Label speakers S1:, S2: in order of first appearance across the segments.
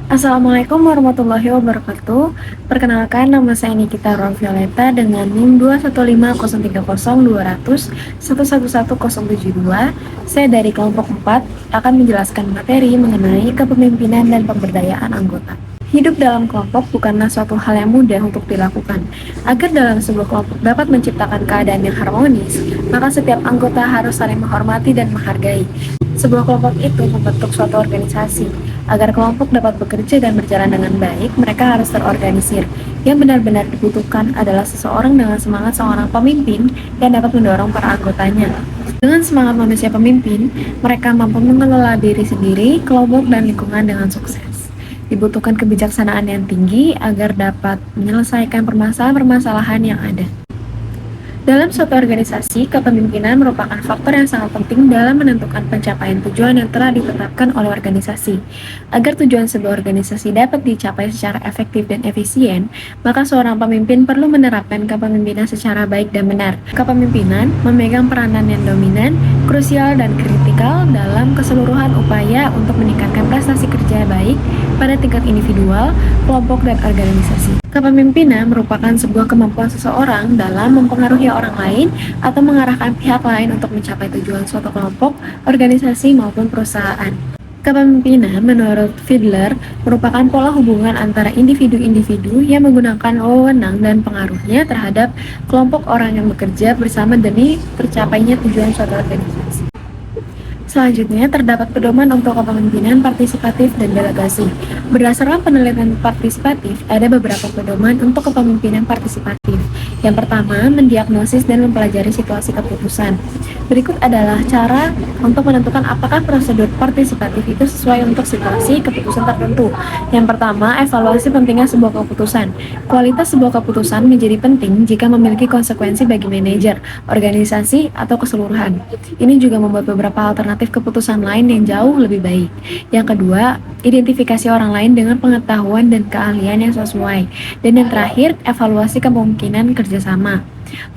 S1: Assalamualaikum warahmatullahi wabarakatuh. Perkenalkan, nama saya Nikita Violeta dengan NIM 215030200111072. Saya dari kelompok 4 akan menjelaskan materi mengenai kepemimpinan dan pemberdayaan anggota. Hidup dalam kelompok bukanlah suatu hal yang mudah untuk dilakukan. Agar dalam sebuah kelompok dapat menciptakan keadaan yang harmonis, maka setiap anggota harus saling menghormati dan menghargai. Sebuah kelompok itu membentuk suatu organisasi. Agar kelompok dapat bekerja dan berjalan dengan baik, mereka harus terorganisir. Yang benar-benar dibutuhkan adalah seseorang dengan semangat seorang pemimpin yang dapat mendorong para anggotanya. Dengan semangat manusia pemimpin, mereka mampu mengelola diri sendiri, kelompok, dan lingkungan dengan sukses. Dibutuhkan kebijaksanaan yang tinggi agar dapat menyelesaikan permasalahan-permasalahan yang ada. Dalam suatu organisasi, kepemimpinan merupakan faktor yang sangat penting dalam menentukan pencapaian tujuan yang telah ditetapkan oleh organisasi. Agar tujuan sebuah organisasi dapat dicapai secara efektif dan efisien, maka seorang pemimpin perlu menerapkan kepemimpinan secara baik dan benar. Kepemimpinan memegang peranan yang dominan, krusial, dan kritikal dalam keseluruhan upaya untuk meningkatkan prestasi kerja baik pada tingkat individual, kelompok, dan organisasi. Kepemimpinan merupakan sebuah kemampuan seseorang dalam mempengaruhi orang lain atau mengarahkan pihak lain untuk mencapai tujuan suatu kelompok, organisasi, maupun perusahaan. Kepemimpinan, menurut Fiedler, merupakan pola hubungan antara individu-individu yang menggunakan wewenang dan pengaruhnya terhadap kelompok orang yang bekerja bersama demi tercapainya tujuan suatu organisasi. Selanjutnya, terdapat pedoman untuk kepemimpinan partisipatif dan delegasi. Berdasarkan penelitian partisipatif, ada beberapa pedoman untuk kepemimpinan partisipatif. Yang pertama, mendiagnosis dan mempelajari situasi keputusan. Berikut adalah cara untuk menentukan apakah prosedur partisipatif itu sesuai untuk situasi keputusan tertentu. Yang pertama, evaluasi pentingnya sebuah keputusan. Kualitas sebuah keputusan menjadi penting jika memiliki konsekuensi bagi manajer, organisasi, atau keseluruhan. Ini juga membuat beberapa alternatif keputusan lain yang jauh lebih baik. Yang kedua, identifikasi orang lain dengan pengetahuan dan keahlian yang sesuai. Dan yang terakhir, evaluasi kemungkinan kerjasama.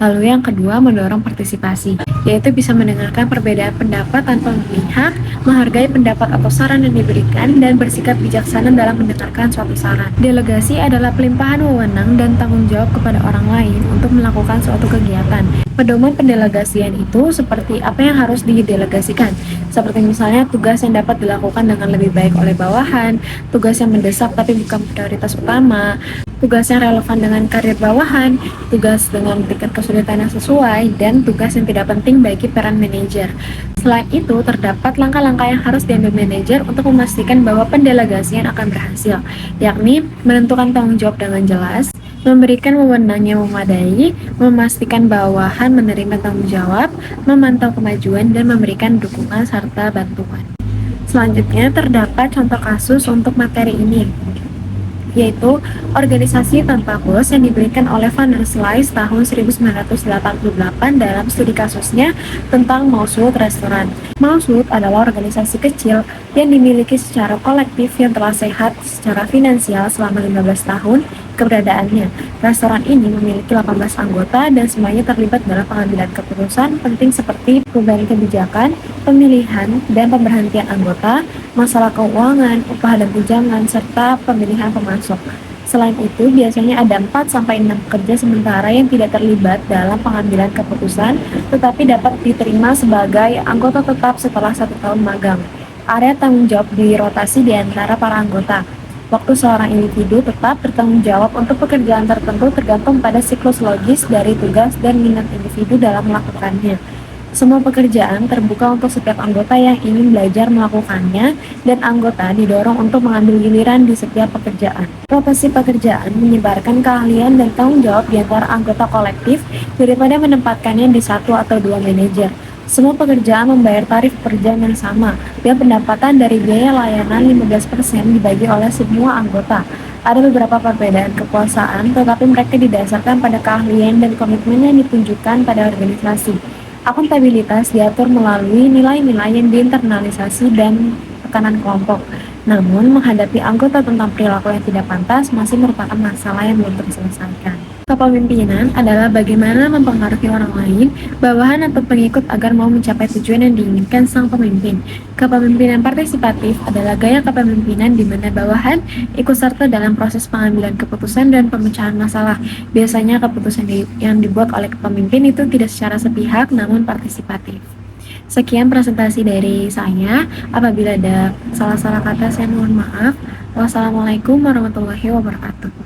S1: Lalu yang kedua, mendorong partisipasi, yaitu bisa mendengarkan perbedaan pendapat tanpa memihak, menghargai pendapat atau saran yang diberikan, dan bersikap bijaksana dalam mendengarkan suatu saran. Delegasi adalah pelimpahan wewenang dan tanggung jawab kepada orang lain untuk melakukan suatu kegiatan. Pedoman pendelegasian itu seperti apa yang harus didelegasikan, seperti misalnya tugas yang dapat dilakukan dengan lebih baik oleh bawahan, tugas yang mendesak tapi bukan prioritas utama, tugas yang relevan dengan karir bawahan, tugas dengan tingkat kesulitan yang sesuai, dan tugas yang tidak penting bagi peran manajer. Selain itu, terdapat langkah-langkah yang harus diambil manajer untuk memastikan bahwa pendelegasian akan berhasil, yakni menentukan tanggung jawab dengan jelas, memberikan wewenang yang memadai, memastikan bawahan menerima tanggung jawab, memantau kemajuan, dan memberikan dukungan serta bantuan. Selanjutnya, terdapat contoh kasus untuk materi ini, yaitu organisasi tanpa bos yang diberikan oleh Van der Slijs tahun 1988 dalam studi kasusnya tentang Mauswood Restaurant. Mauswood adalah organisasi kecil yang dimiliki secara kolektif yang telah sehat secara finansial selama 15 tahun keberadaannya. Restoran ini memiliki 18 anggota dan semuanya terlibat dalam pengambilan keputusan penting seperti perubahan kebijakan, pemilihan dan pemberhentian anggota, masalah keuangan, upah dan tunjangan, serta pemilihan pemasok. Selain itu, biasanya ada 4-6 pekerja sementara yang tidak terlibat dalam pengambilan keputusan, tetapi dapat diterima sebagai anggota tetap setelah 1 tahun magang. Area tanggung jawab dirotasi di antara para anggota. Waktu seorang individu tetap bertanggung jawab untuk pekerjaan tertentu tergantung pada siklus logis dari tugas dan minat individu dalam melakukannya. Semua pekerjaan terbuka untuk setiap anggota yang ingin belajar melakukannya, dan anggota didorong untuk mengambil giliran di setiap pekerjaan. Rotasi pekerjaan menyebarkan keahlian dan tanggung jawab di antara anggota kolektif daripada menempatkannya di 1 atau 2 manajer. Semua pekerjaan membayar tarif pekerjaan yang sama, dan pendapatan dari biaya layanan 15% dibagi oleh semua anggota. Ada beberapa perbedaan kekuasaan, tetapi mereka didasarkan pada keahlian dan komitmen yang ditunjukkan pada organisasi. Akuntabilitas diatur melalui nilai-nilai yang diinternalisasi dan tekanan kelompok. Namun, menghadapi anggota tentang perilaku yang tidak pantas masih merupakan masalah yang belum terselesaikan. Kepemimpinan adalah bagaimana mempengaruhi orang lain, bawahan atau pengikut agar mau mencapai tujuan yang diinginkan sang pemimpin. Kepemimpinan partisipatif adalah gaya kepemimpinan di mana bawahan ikut serta dalam proses pengambilan keputusan dan pemecahan masalah. Biasanya keputusan yang dibuat oleh pemimpin itu tidak secara sepihak namun partisipatif. Sekian presentasi dari saya. Apabila ada salah-salah kata, saya mohon maaf. Wassalamualaikum warahmatullahi wabarakatuh.